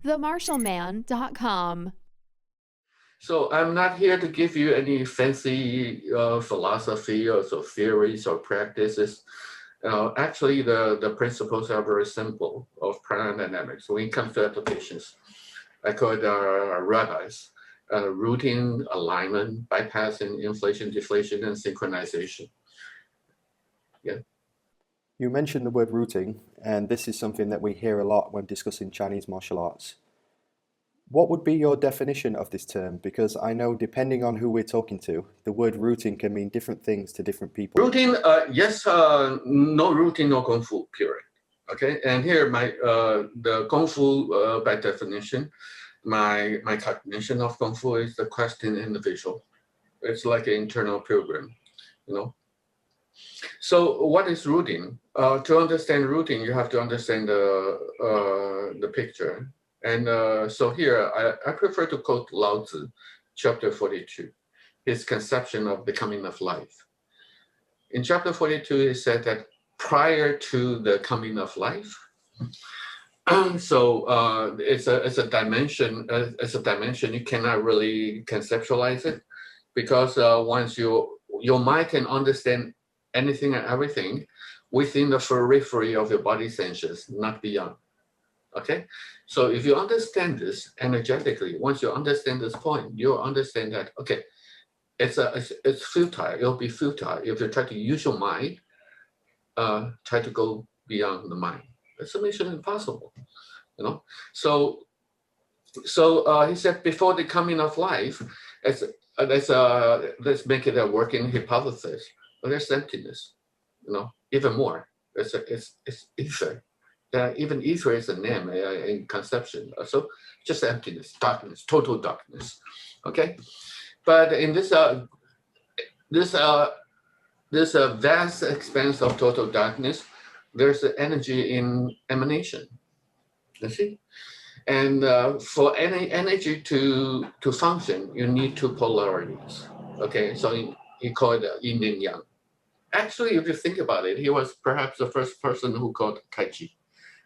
themarshallman.com. So I'm not here to give you any fancy philosophy or so theories or practices. Actually, the principles are very simple of Prana Dynamics. When it comes to applications, I call it rabbis, routing, alignment, bypassing, inflation, deflation, and synchronization. Yeah. You mentioned the word routing, and this is something that we hear a lot when discussing Chinese martial arts. What would be your definition of this term? Because I know depending on who we're talking to, the word routing can mean different things to different people. Routing, yes, no routing, no kungfu, period. Okay, and here the kungfu by definition, my cognition of kungfu is the question in the visual. It's like an internal pilgrim, you know. So what is routing? To understand routing, you have to understand the picture. And so here, I prefer to quote Lao Tzu, chapter 42, his conception of the coming of life. In chapter 42, he said that prior to the coming of life, so it's a dimension. It's a dimension you cannot really conceptualize it, because once your mind can understand anything and everything within the periphery of your body senses, not beyond. Okay, so if you understand this energetically, once you understand this point, you'll understand that okay, it's futile. It'll be futile if you try to use your mind, try to go beyond the mind. It's a mission impossible, you know. So he said before the coming of life, let's make it a working hypothesis. But there's emptiness, you know, even more. It's ether. Even ether is a name in conception. So just emptiness, darkness, total darkness. Okay, but in this vast expanse of total darkness, there's an energy in emanation. You see, and for any energy to function, you need two polarities. Okay, so he called it yin and yang. Actually, if you think about it, he was perhaps the first person who called Tai Chi,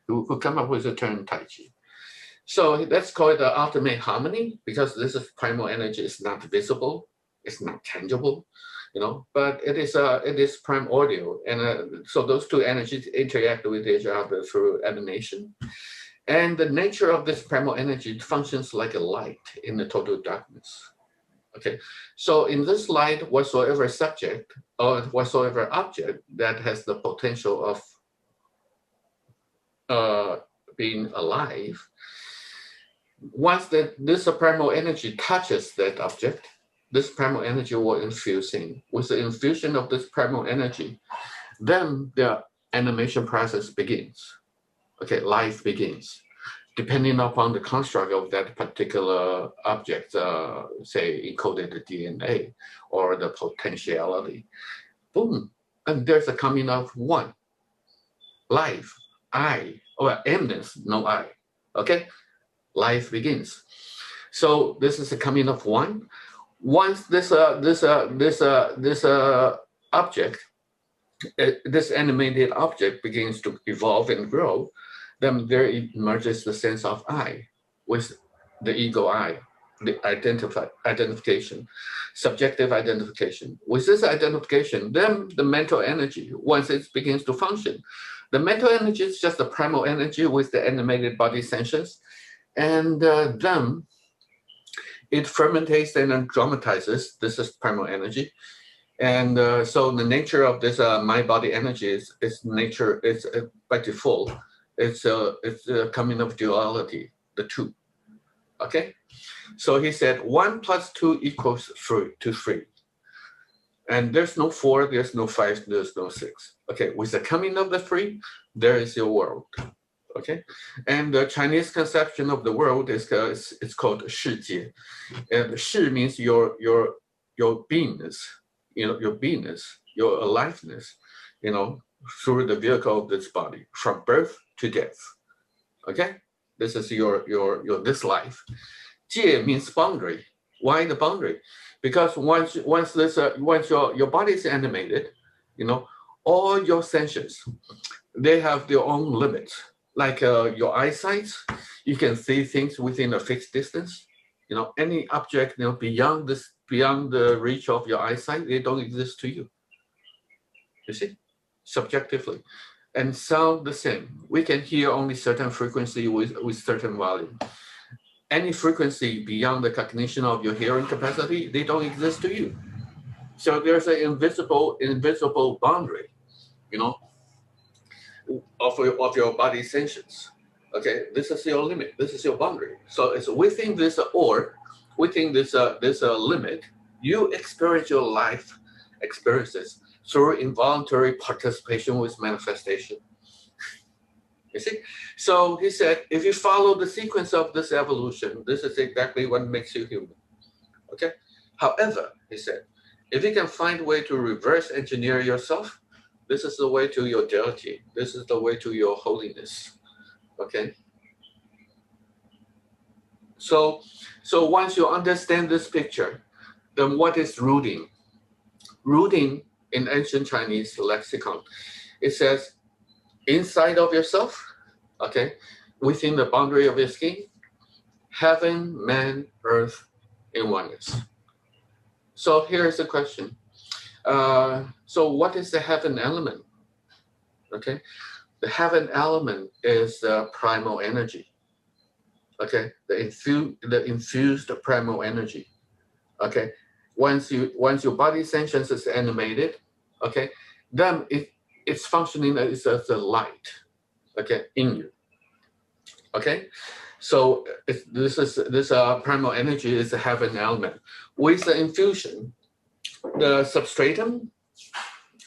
who came up with the term Tai Chi. So let's call it the ultimate harmony, because this is primal energy. It's not visible, it's not tangible, you know, but it is primordial, and so those two energies interact with each other through emanation. And the nature of this primal energy functions like a light in the total darkness. Okay, so in this light, whatsoever subject or whatsoever object that has the potential of being alive, once this primal energy touches that object, this primal energy will infuse in. With the infusion of this primal energy, then the animation process begins. Okay, life begins. Depending upon the construct of that particular object, say encoded the DNA or the potentiality, boom, and there's a coming of one. Life, I, or emptiness, no I. Okay, life begins. So this is the coming of one. Once this object, this animated object begins to evolve and grow, then there emerges the sense of I, with the ego I, the identification, subjective identification. With this identification, then the mental energy, once it begins to function, the mental energy is just the primal energy with the animated body sensations, and then it fermentates and then dramatizes. This is primal energy. And so the nature of this mind-body energy is nature, it's by default, it's a coming of duality, the two. Okay, so he said 1 + 2 = 3. And there's no 4, there's no 5, there's no 6. Okay, with the coming of the 3, there is your world. Okay, and the Chinese conception of the world is it's called 世界, and 世 means your beingness, you know, your beingness, your aliveness, you know, through the vehicle of this body, from birth to death. Okay, this is your this life. 界 means boundary. Why the boundary? Because once your body is animated, you know, all your senses, they have their own limits. like your eyesight, you can see things within a fixed distance. Any object beyond the reach of your eyesight, they don't exist to you. You see, subjectively. And sound the same. We can hear only certain frequency with certain volume. Any frequency beyond the cognition of your hearing capacity, they don't exist to you. So there's an invisible boundary, you know, of your body sensations. Okay, this is your limit. This is your boundary. So it's within this within this limit, you experience your life experiences through involuntary participation with manifestation. You see? So he said, if you follow the sequence of this evolution, this is exactly what makes you human. Okay? However, he said, if you can find a way to reverse engineer yourself, this is the way to your deity. This is the way to your holiness. Okay? So once you understand this picture, then what is rooting? Rooting in ancient Chinese lexicon, it says inside of yourself, okay, within the boundary of your skin, heaven, man, earth, in oneness. So here's the question. So what is the heaven element? Okay, the heaven element is the primal energy. Okay, the infused primal energy. Okay, once your body sensations is animated, okay, then it's functioning as a light, okay, in you. Okay, so this primal energy is a heaven element. With the infusion, the substratum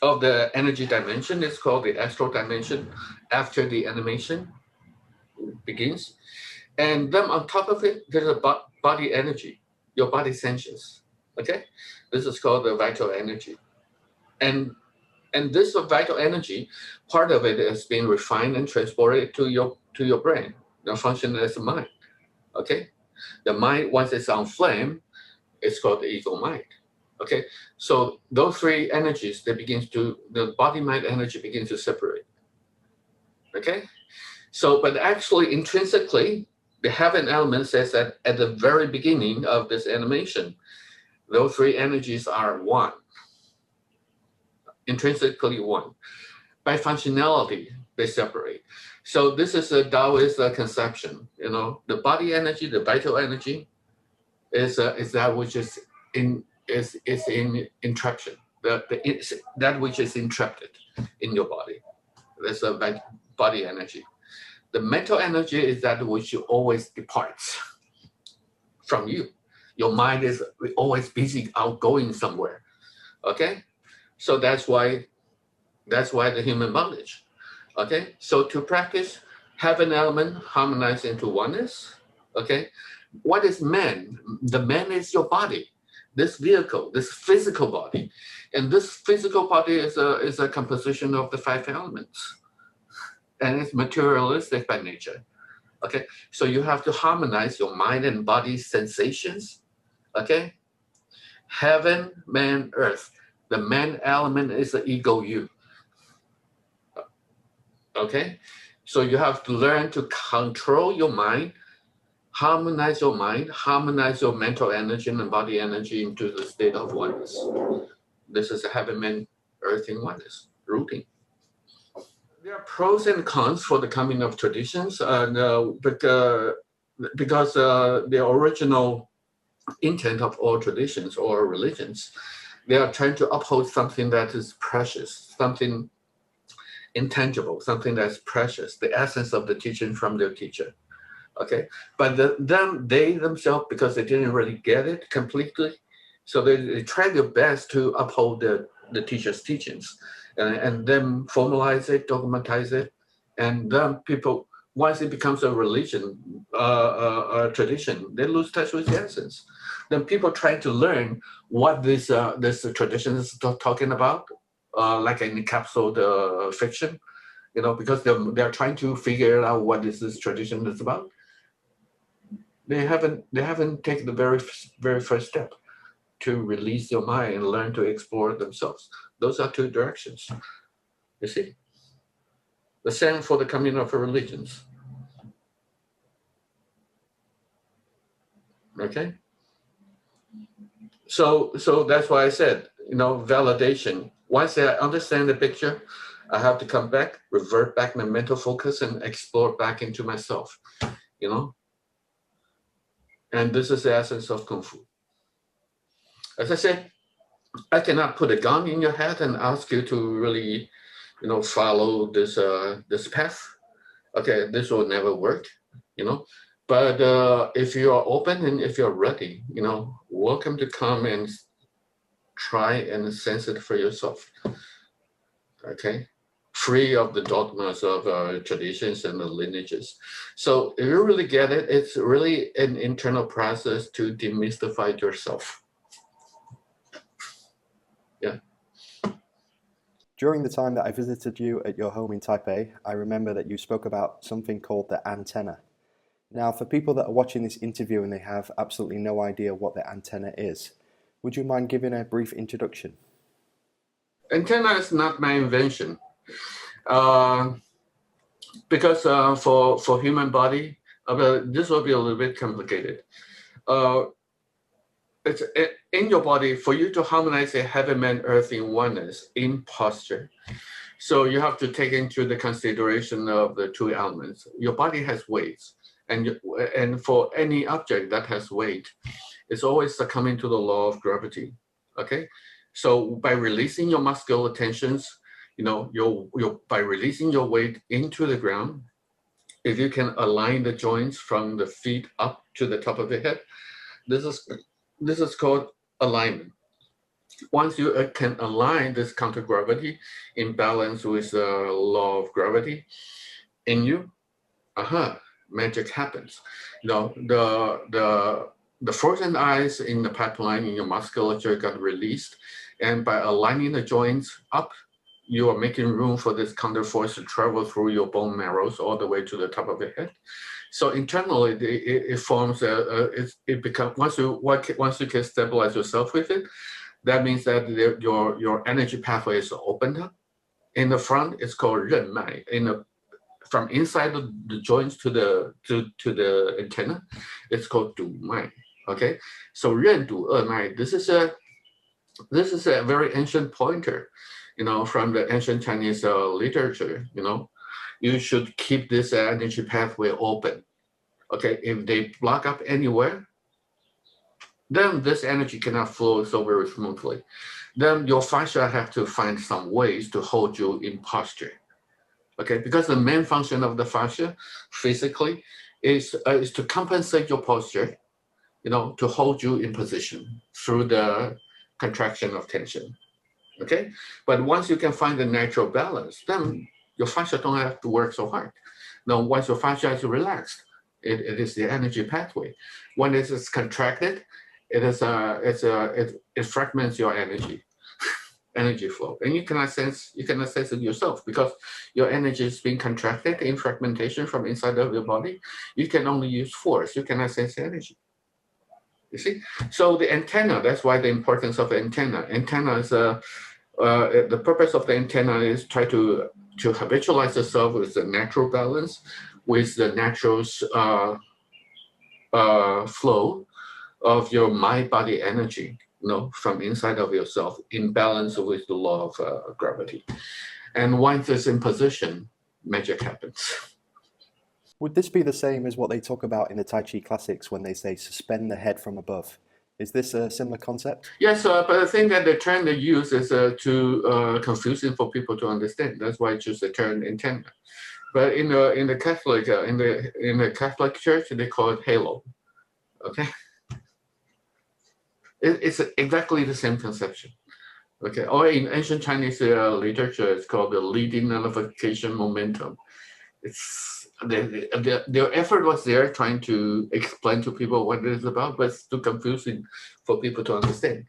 of the energy dimension is called the astral dimension after the animation begins. And then on top of it, there's a body energy, your body sensations. Okay, this is called the vital energy. And this vital energy, part of it is being refined and transported to your brain, function as a mind. Okay, the mind, once it's on flame, it's called the ego mind. Okay, so those three energies, the body mind energy begins to separate. Okay, so but actually intrinsically, the heaven element says that at the very beginning of this animation, those three energies are one, intrinsically one. By functionality, they separate. So this is a Taoist conception. The body energy, the vital energy, is that which is in entraption. That which is entrapped in your body. That's a body energy. The mental energy is that which always departs from you. Your mind is always busy outgoing somewhere. Okay, so that's why the human bondage. Okay, so to practice, have an element harmonized into oneness. Okay, what is man? The man is your body, this vehicle, this physical body, and this physical body is a composition of the five elements, and it's materialistic by nature. Okay, so you have to harmonize your mind and body sensations. Okay, heaven, man, earth. The man element is the ego you. Okay, so you have to learn to control your mind, harmonize your mind, harmonize your mental energy and body energy into the state of oneness. This is a heaven, man, earth in oneness, rooting. There are pros and cons for the coming of traditions, because the original intent of all traditions or religions, they are trying to uphold something that is precious, something intangible, something that's precious, the essence of the teaching from their teacher. Okay, but then they themselves, because they didn't really get it completely, so they try their best to uphold the teacher's teachings, and then formalize it, dogmatize it, and then people, once it becomes a religion, a tradition, they lose touch with the essence. Then people try to learn what this tradition is talking about, like an encapsulated fiction, because they're trying to figure out what this tradition is about. They haven't taken the very first step to release your mind and learn to explore themselves. Those are two directions. You see? The same for the communion of religions. Okay. So that's why I said, validation. Once I understand the picture, I have to come back, revert back my mental focus, and explore back into myself. And this is the essence of kung fu. As I said, I cannot put a gun in your head and ask you to really, follow this path. Okay, this will never work. But if you are open and if you're ready, welcome to come and try and sense it for yourself. Okay, free of the dogmas of traditions and the lineages. So if you really get it, it's really an internal process to demystify yourself. Yeah. During the time that I visited you at your home in Taipei, I remember that you spoke about something called the antenna. Now, for people that are watching this interview and they have absolutely no idea what the antenna is, would you mind giving a brief introduction? Antenna is not my invention. Because for human body, this will be a little bit complicated. It's in your body for you to harmonize a heaven and earth in oneness in posture. So you have to take into the consideration of the two elements. Your body has weights, and for any object that has weight, it's always succumbing to the law of gravity. Okay, so by releasing your muscular tensions, by releasing your weight into the ground, if you can align the joints from the feet up to the top of the head, this is called alignment. Once you can align this counter gravity in balance with the law of gravity in you, magic happens. The frozen eyes in the pipeline in your musculature got released, and by aligning the joints up, you are making room for this counter force to travel through your bone marrows all the way to the top of the head. So internally, it forms it becomes once you can stabilize yourself with it, that means that your energy pathway is opened up. In the front, it's called 任脉. From inside the joints to the antenna, it's called 督脉. Okay, so 任督二脉. This is a very ancient pointer, from the ancient Chinese literature. You should keep this energy pathway open. Okay, if they block up anywhere, then this energy cannot flow so very smoothly. Then your fascia have to find some ways to hold you in posture. Okay, because the main function of the fascia physically is to compensate your posture, to hold you in position through the contraction of tension. Okay, but once you can find the natural balance, then your fascia don't have to work so hard. Now, once your fascia is relaxed, it is the energy pathway. When it is contracted, it fragments your energy flow, and you cannot sense it yourself because your energy is being contracted in fragmentation from inside of your body. You can only use force. You cannot sense energy. You see, so the antenna. That's why the importance of the antenna. Antenna is the purpose of the antenna is try to habitualize yourself with the natural balance, with the natural flow of your mind-body energy, from inside of yourself in balance with the law of gravity. And once it's in position, magic happens. Would this be the same as what they talk about in the Tai Chi classics when they say suspend the head from above? Is this a similar concept? Yes, but I think that the term they use is too confusing for people to understand. That's why I choose the term antenna. But in the Catholic in the Catholic Church, they call it halo. Okay, it's exactly the same conception. Okay, or in ancient Chinese literature, it's called the leading nullification momentum. It's their effort was there trying to explain to people what it is about, but it's too confusing for people to understand.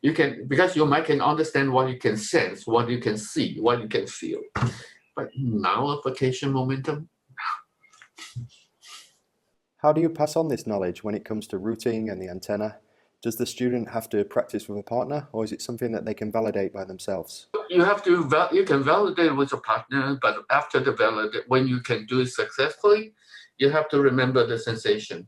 Because your mind can understand what you can sense, what you can see, what you can feel, but nullification momentum. How do you pass on this knowledge when it comes to routing and the antenna? Does the student have to practice with a partner, or is it something that they can validate by themselves? You have to you can validate with a partner, but after the validate, when you can do it successfully, you have to remember the sensation.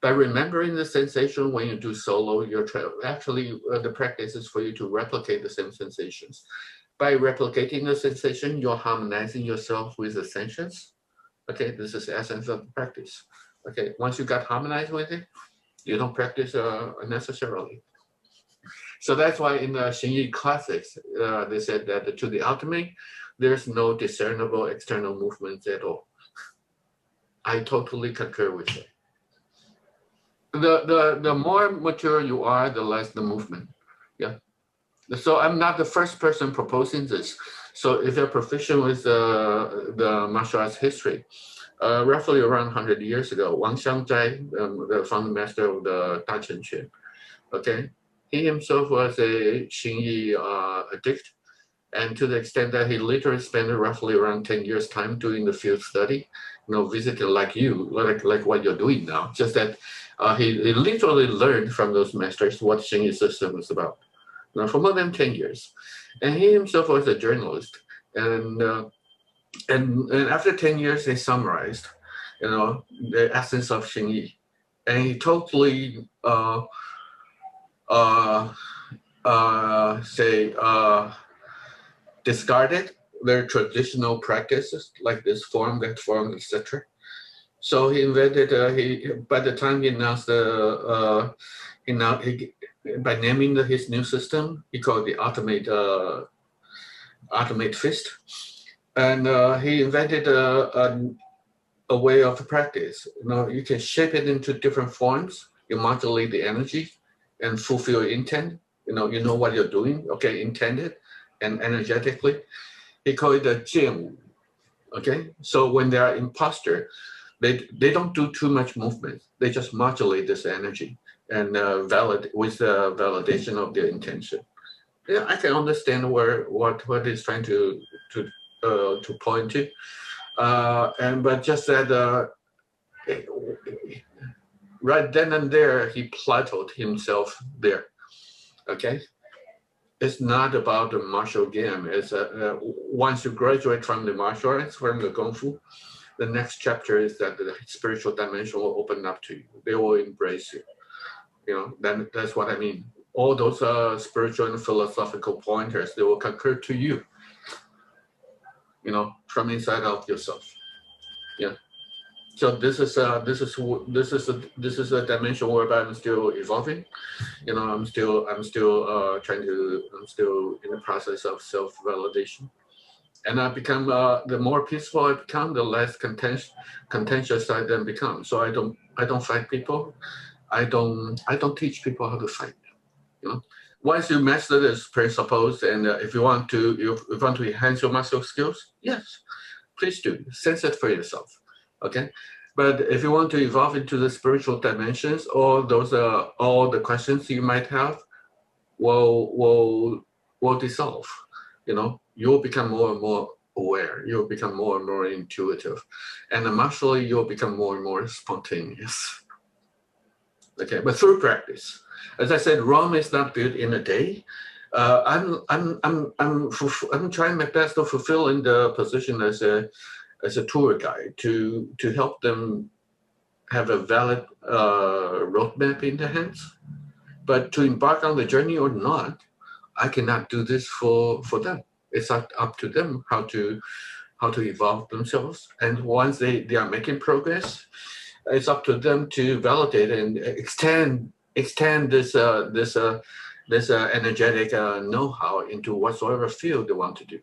By remembering the sensation when you do solo, you're actually the practice is for you to replicate the same sensations. By replicating the sensation, you're harmonizing yourself with the sensations. Okay, this is the essence of the practice. Okay, once you got harmonized with it, you don't practice unnecessarily. So that's why in the Xingyi classics, they said that to the ultimate, there's no discernible external movements at all. I totally concur with it. The more mature you are, the less the movement. Yeah. So I'm not the first person proposing this. So if you're proficient with the martial arts history, roughly around 100 years ago, Wang Xiangzai, the founder master of the Da Chen Quan, okay, he himself was a Xingyi addict, and to the extent that he literally spent roughly around 10 years time doing the field study, visiting like you, like what you're doing now, just that he literally learned from those masters what Xingyi system was about, for more than 10 years. And he himself was a journalist, and after 10 years, they summarized, the essence of Xingyi, and he totally discarded their traditional practices like this form, that form, etc. So he invented. By the time he announced by naming his new system, he called the ultimate fist, and he invented a way of practice. You can shape it into different forms. You modulate the energy and fulfill your intent. You know what you're doing. Okay, intended and energetically. He called it a jian. Okay, so when they are in posture, they don't do too much movement. They just modulate this energy and with the validation of their intention. Yeah, I can understand what he's trying to point to. But just that right then and there, he plateaued himself there. Okay, it's not about the martial game. It's once you graduate from the martial arts, from the kungfu, the next chapter is that the spiritual dimension will open up to you. They will embrace you. Then that's what I mean. All those spiritual and philosophical pointers, they will concur to you. From inside of yourself. Yeah. So this is a dimension whereby I'm still evolving. I'm still in the process of self-validation, and I become the more peaceful I become, the less contentious I then become. So I don't fight people. I don't teach people how to fight. Once you master this principles, and if you want to enhance your martial skills, yes, please do. Sense it for yourself. Okay. But if you want to evolve into the spiritual dimensions, all the questions you might have will dissolve. You'll become more and more aware. You'll become more and more intuitive, and eventually you'll become more and more spontaneous. Okay, but through practice. As I said, Rome is not built in a day. I'm trying my best to fulfill in the position as a tour guide to help them have a valid roadmap in their hands. But to embark on the journey or not, I cannot do this for them. It's up to them how to evolve themselves. And once they are making progress, it's up to them to validate and extend this energetic know-how into whatsoever field they want to do.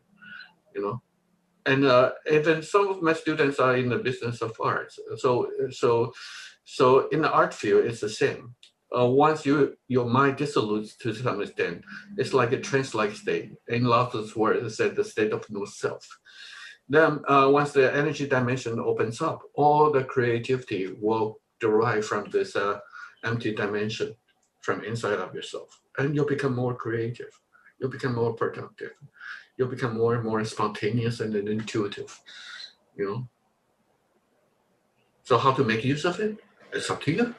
And even some of my students are in the business of arts. So in the art field, it's the same. Once your mind dissolutes to some extent, it's like a trance-like state. In Lao Tzu's words, it said the state of no self. Then once the energy dimension opens up, all the creativity will derive from this empty dimension from inside of yourself. And you'll become more creative. You'll become more productive. You'll become more and more spontaneous and then intuitive. So how to make use of it? It's up to you.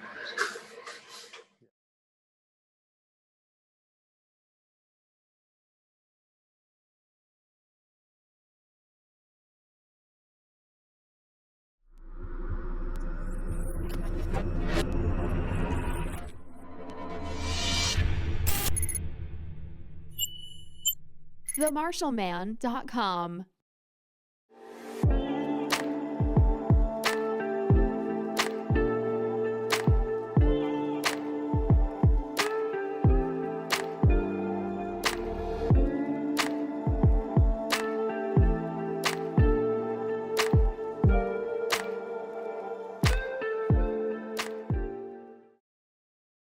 themartialman.com.